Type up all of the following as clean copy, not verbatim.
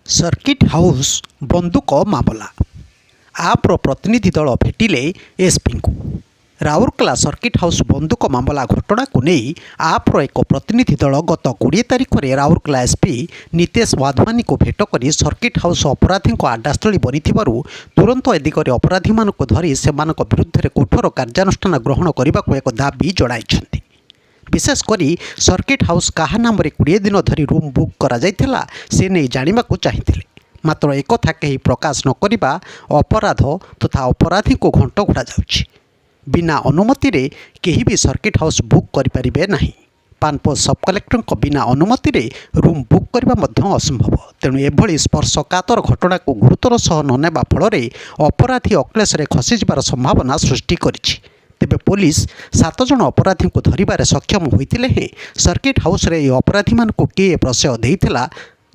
Circuit house बंदूक मामला आप्र प्रतिनिधि दल भेटिले एसपी को। राउरकेला सर्किट हाउस बंदूक मामला घटना को नहीं आप्र एक प्रतिनिधि दल गत 20 तारिख में राउरकेला एसपी नितेश वाधवानी को भेट कर सर्किट हाउस अपराधी आड्डास्थली बनी तुरंत ए दिगरे अपराधी मानक धरी से विरुद्ध कठोर कार्यानुष्ठान ग्रहण करने को एक दाबी जणाइछन्ति। विशेषकर सर्किट हाउस क्या नाम 20 दिन धरी रूम बुक करा जाइथिला से नहीं जानिबा को चाहिए, मात्र एक कथा कहीं प्रकाश न करिबा अपराध तथा अपराधी को घंट घोड़ा जाउछि। बिना अनुमति रे केही भी सर्किट हाउस बुक करिपारिबे नाही। पानपोष सब कलेक्टर बिना अनुमति रे रूम बुक करबा मध्य असंभव। तेणु एभली स्पर्शकातर घटना को गुरुतर सह न नेबा फल अपराधी अक्लेश रे खसी जिबार संभावना सृष्टि करिछि। तेबे पुलिस 7 जन अपराधी को धरिबारे सक्षम होइतिले हे सर्किट हाउस रे अपराधी मान को किए प्रशय देइथिला,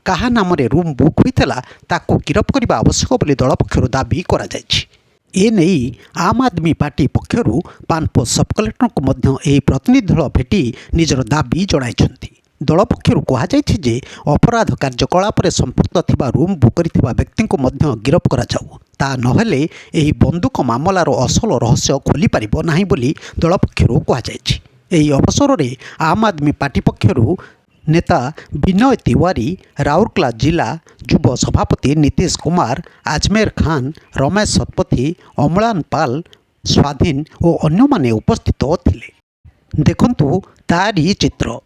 कहा नाम रे रूम बुक होइथिला ताको गिरफ करबा आवश्यक बोली दल पक्षरु दाबी करा जायछि। ए नहीं आम आदमी पार्टी पक्षरु पानपोष सब कलेक्टर को मध्य एही प्रतिनिधि दल भेटी निजर दाबी जणाइछन्ति। दल पक्षरु कहा जायछि जे अपराध कार्यकलाप रे संपृक्त थिबा रूम बुक करिथिबा व्यक्ति को मध्य गिरफ करा जाऊ, ता नहेले एही बंदूक मामलार असल रहस्य खोली पारिबो नाही बोली दल पक्षरु कहा जायछि। एही अवसर रे आम आदमी पार्टी पक्षरु नेता विनय तिवारी, राउरकेला जिला युव सभापति नीतीश कुमार, आजमेर खान, रमेश शतपथी, अम्लान पाल, स्वाधीन और अन्य माने उपस्थित थिले। देखंतु तारी चित्र।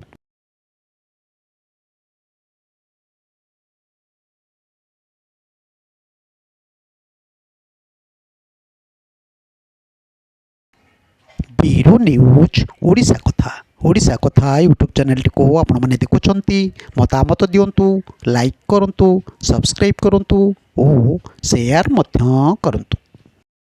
ब्यूरो न्यूज ओडिशा कथा यूट्यूब चैनल को आपण माने देखुछंती, मतामत दियंतु, लाइक करंतु, सब्सक्राइब करंतु और शेयर मध्य करंतु।